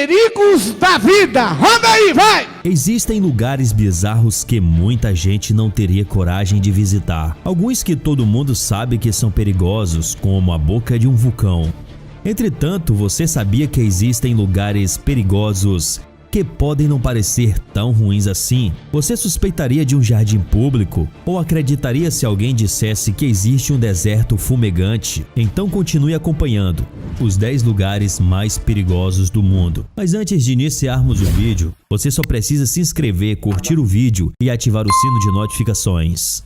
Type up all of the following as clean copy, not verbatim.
perigos da vida. Roda aí, vai! Existem lugares bizarros que muita gente não teria coragem de visitar. Alguns que todo mundo sabe que são perigosos, como a boca de um vulcão. Entretanto, você sabia que existem lugares perigosos que podem não parecer tão ruins assim? Você suspeitaria de um jardim público? Ou acreditaria se alguém dissesse que existe um deserto fumegante? Então continue acompanhando os 10 lugares mais perigosos do mundo. Mas antes de iniciarmos o vídeo, você só precisa se inscrever, curtir o vídeo e ativar o sino de notificações.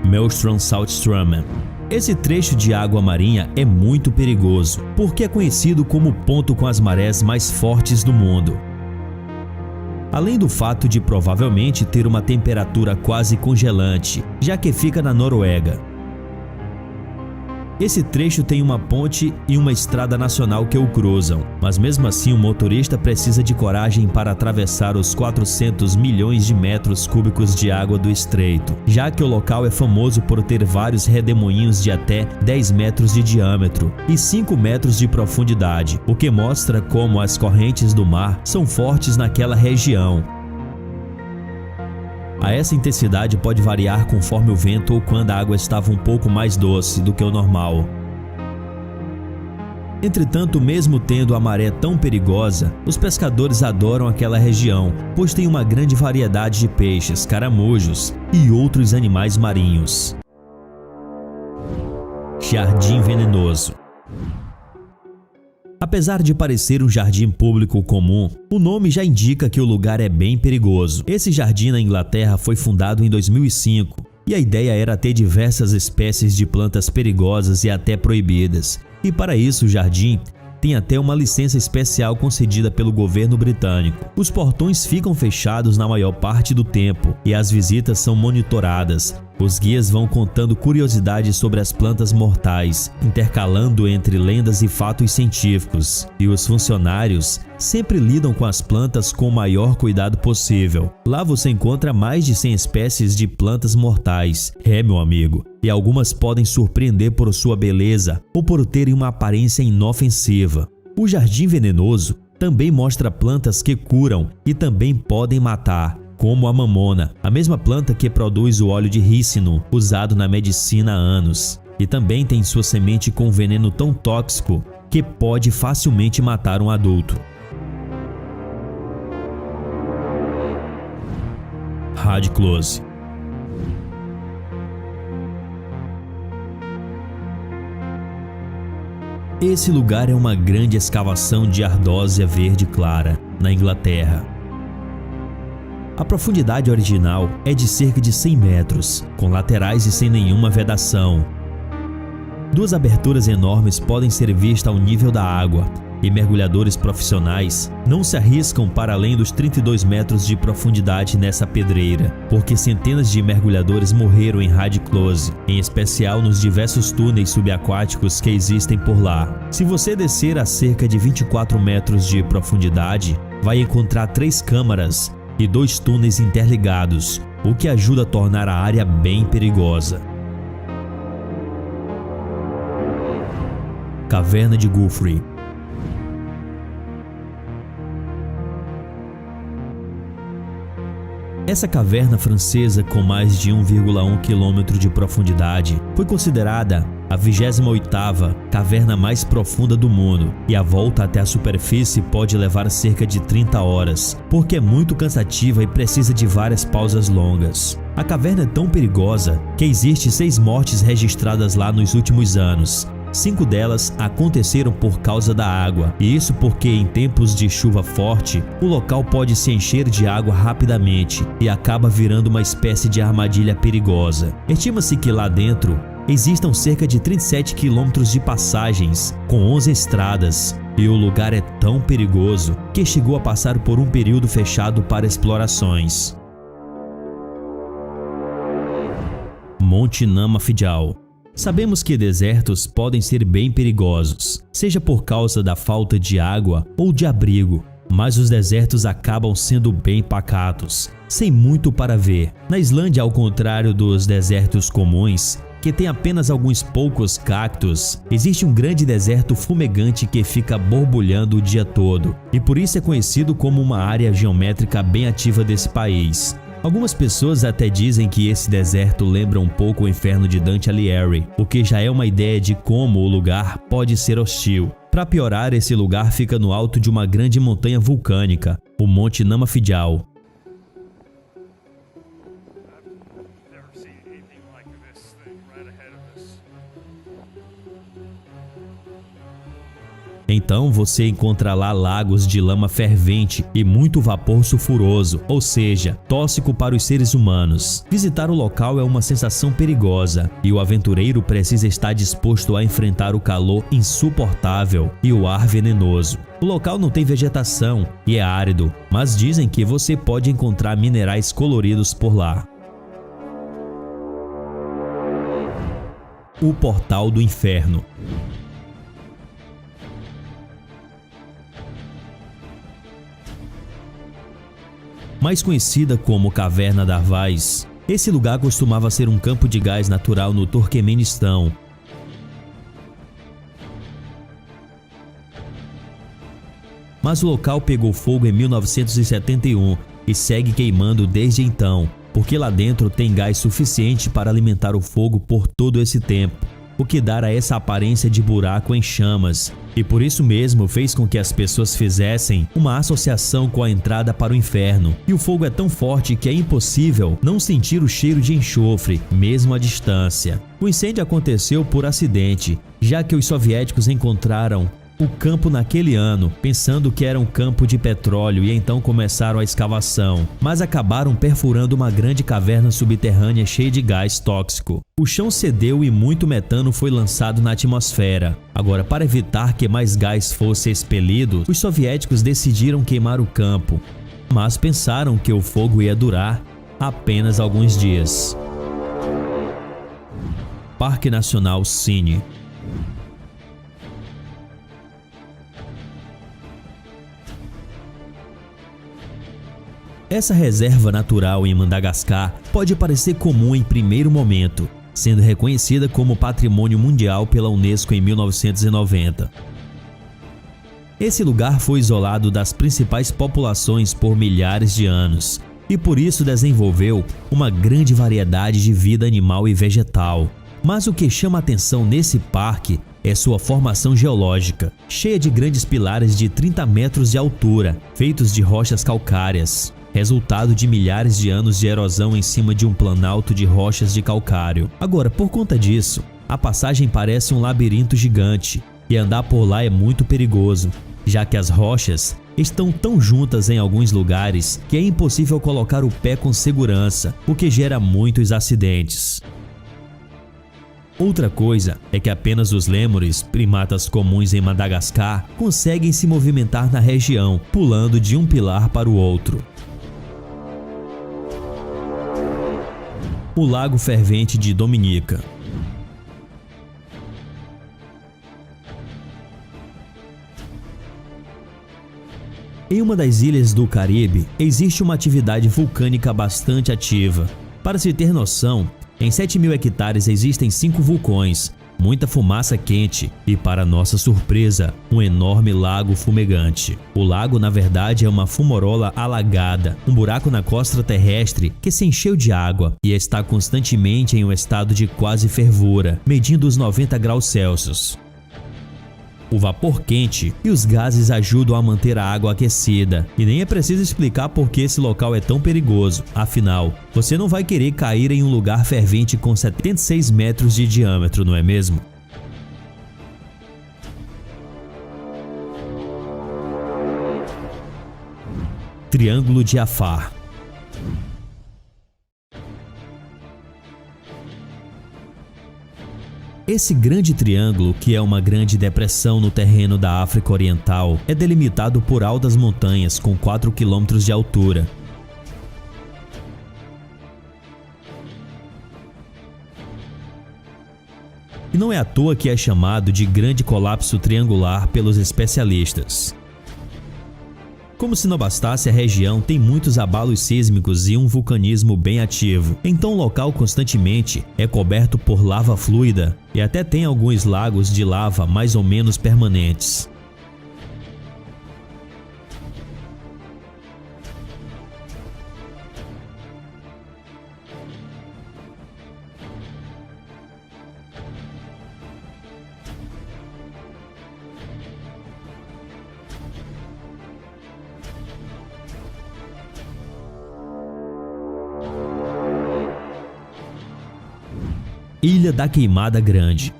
Maelstrom Saltström. Esse trecho de água marinha é muito perigoso, porque é conhecido como o ponto com as marés mais fortes do mundo. Além do fato de provavelmente ter uma temperatura quase congelante, já que fica na Noruega. Esse trecho tem uma ponte e uma estrada nacional que o cruzam, mas mesmo assim o motorista precisa de coragem para atravessar os 400 milhões de metros cúbicos de água do estreito, já que o local é famoso por ter vários redemoinhos de até 10 metros de diâmetro e 5 metros de profundidade, o que mostra como as correntes do mar são fortes naquela região. Essa intensidade pode variar conforme o vento ou quando a água estava um pouco mais doce do que o normal. Entretanto, mesmo tendo a maré tão perigosa, os pescadores adoram aquela região, pois tem uma grande variedade de peixes, caramujos e outros animais marinhos. Jardim Venenoso. Apesar de parecer um jardim público comum, o nome já indica que o lugar é bem perigoso. Esse jardim na Inglaterra foi fundado em 2005 e a ideia era ter diversas espécies de plantas perigosas e até proibidas. E para isso o jardim tem até uma licença especial concedida pelo governo britânico. Os portões ficam fechados na maior parte do tempo e as visitas são monitoradas. Os guias vão contando curiosidades sobre as plantas mortais, intercalando entre lendas e fatos científicos. E os funcionários sempre lidam com as plantas com o maior cuidado possível. Lá você encontra mais de 100 espécies de plantas mortais. Meu amigo, e algumas podem surpreender por sua beleza ou por terem uma aparência inofensiva. O Jardim Venenoso também mostra plantas que curam e também podem matar, como a mamona, a mesma planta que produz o óleo de rícino, usado na medicina há anos. E também tem sua semente com veneno tão tóxico que pode facilmente matar um adulto. Radclose. Esse lugar é uma grande escavação de ardósia verde clara, na Inglaterra. A profundidade original é de cerca de 100 metros, com laterais e sem nenhuma vedação. 2 aberturas enormes podem ser vistas ao nível da água, e mergulhadores profissionais não se arriscam para além dos 32 metros de profundidade nessa pedreira, porque centenas de mergulhadores morreram em Radclose, em especial nos diversos túneis subaquáticos que existem por lá. Se você descer a cerca de 24 metros de profundidade, vai encontrar 3 câmaras e 2 túneis interligados, o que ajuda a tornar a área bem perigosa. Caverna de Guthrie. Essa caverna francesa, com mais de 1,1 km de profundidade, foi considerada a 28ª caverna mais profunda do mundo, e a volta até a superfície pode levar cerca de 30 horas, porque é muito cansativa e precisa de várias pausas longas. A caverna é tão perigosa que existem 6 mortes registradas lá nos últimos anos. 5 delas aconteceram por causa da água, e isso porque em tempos de chuva forte, o local pode se encher de água rapidamente e acaba virando uma espécie de armadilha perigosa. Estima-se que lá dentro existam cerca de 37 quilômetros de passagens, com 11 estradas, e o lugar é tão perigoso que chegou a passar por um período fechado para explorações. Monte Namafjall. Sabemos que desertos podem ser bem perigosos, seja por causa da falta de água ou de abrigo, mas os desertos acabam sendo bem pacatos, sem muito para ver. Na Islândia, ao contrário dos desertos comuns, que que tem apenas alguns poucos cactos, existe um grande deserto fumegante que fica borbulhando o dia todo, e por isso é conhecido como uma área geométrica bem ativa desse país. Algumas pessoas até dizem que esse deserto lembra um pouco o inferno de Dante Alighieri, o que já é uma ideia de como o lugar pode ser hostil. Para piorar, esse lugar fica no alto de uma grande montanha vulcânica, o Monte Namafijal. Então você encontra lá lagos de lama fervente e muito vapor sulfuroso, ou seja, tóxico para os seres humanos. Visitar o local é uma sensação perigosa e o aventureiro precisa estar disposto a enfrentar o calor insuportável e o ar venenoso. O local não tem vegetação e é árido, mas dizem que você pode encontrar minerais coloridos por lá. O Portal do Inferno. Mais conhecida como Caverna d'Arvaz, esse lugar costumava ser um campo de gás natural no Turquemenistão. Mas o local pegou fogo em 1971 e segue queimando desde então, porque lá dentro tem gás suficiente para alimentar o fogo por todo esse tempo, o que dá essa aparência de buraco em chamas, e por isso mesmo fez com que as pessoas fizessem uma associação com a entrada para o inferno. E o fogo é tão forte que é impossível não sentir o cheiro de enxofre, mesmo à distância. O incêndio aconteceu por acidente, já que os soviéticos encontraram o campo naquele ano, pensando que era um campo de petróleo, e então começaram a escavação, mas acabaram perfurando uma grande caverna subterrânea cheia de gás tóxico. O chão cedeu e muito metano foi lançado na atmosfera. Agora, para evitar que mais gás fosse expelido, os soviéticos decidiram queimar o campo, mas pensaram que o fogo ia durar apenas alguns dias. Parque Nacional Cine. Essa reserva natural em Madagascar pode parecer comum em primeiro momento, sendo reconhecida como Patrimônio Mundial pela Unesco em 1990. Esse lugar foi isolado das principais populações por milhares de anos e por isso desenvolveu uma grande variedade de vida animal e vegetal. Mas o que chama atenção nesse parque é sua formação geológica, cheia de grandes pilares de 30 metros de altura, feitos de rochas calcárias, resultado de milhares de anos de erosão em cima de um planalto de rochas de calcário. Agora, por conta disso, a passagem parece um labirinto gigante e andar por lá é muito perigoso, já que as rochas estão tão juntas em alguns lugares que é impossível colocar o pé com segurança, o que gera muitos acidentes. Outra coisa é que apenas os lêmures, primatas comuns em Madagascar, conseguem se movimentar na região, pulando de um pilar para o outro. O Lago Fervente de Dominica. Em uma das ilhas do Caribe, existe uma atividade vulcânica bastante ativa. Para se ter noção, em 7.000 hectares existem 5 vulcões, muita fumaça quente e, para nossa surpresa, um enorme lago fumegante. O lago, na verdade, é uma fumarola alagada, um buraco na crosta terrestre que se encheu de água e está constantemente em um estado de quase fervura, medindo os 90 graus Celsius. O vapor quente e os gases ajudam a manter a água aquecida. E nem é preciso explicar por que esse local é tão perigoso. Afinal, você não vai querer cair em um lugar fervente com 76 metros de diâmetro, não é mesmo? Triângulo de Afar. Esse grande triângulo, que é uma grande depressão no terreno da África Oriental, é delimitado por altas montanhas com 4 quilômetros de altura. E não é à toa que é chamado de Grande Colapso Triangular pelos especialistas. Como se não bastasse, a região tem muitos abalos sísmicos e um vulcanismo bem ativo. Então o local constantemente é coberto por lava fluida e até tem alguns lagos de lava mais ou menos permanentes. Ilha da Queimada Grande.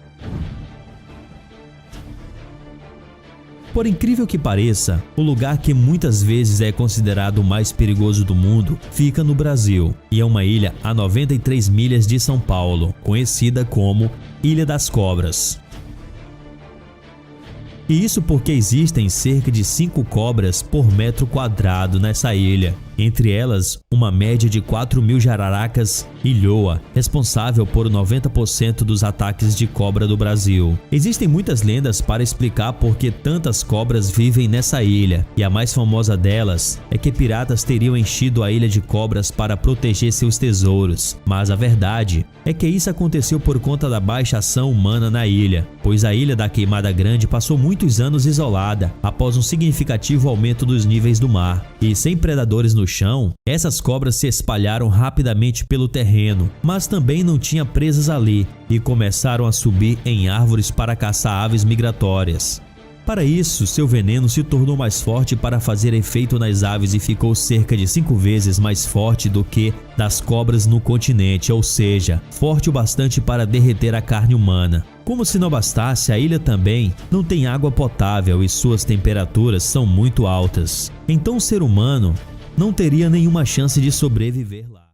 Por incrível que pareça, o lugar que muitas vezes é considerado o mais perigoso do mundo fica no Brasil e é uma ilha a 93 milhas de São Paulo, conhecida como Ilha das Cobras. E isso porque existem cerca de 5 cobras por metro quadrado nessa ilha, entre elas uma média de 4.000 jararacas e lhoa, responsável por 90% dos ataques de cobra do Brasil. Existem muitas lendas para explicar por que tantas cobras vivem nessa ilha, e a mais famosa delas é que piratas teriam enchido a ilha de cobras para proteger seus tesouros, mas a verdade é que isso aconteceu por conta da baixa ação humana na ilha, pois a Ilha da Queimada Grande passou muitos anos isolada após um significativo aumento dos níveis do mar, e sem predadores no chão, essas cobras se espalharam rapidamente pelo terreno, mas também não tinha presas ali e começaram a subir em árvores para caçar aves migratórias. Para isso, seu veneno se tornou mais forte para fazer efeito nas aves e ficou cerca de 5 vezes mais forte do que das cobras no continente, ou seja, forte o bastante para derreter a carne humana. Como se não bastasse, a ilha também não tem água potável e suas temperaturas são muito altas. Então o ser humano não teria nenhuma chance de sobreviver lá.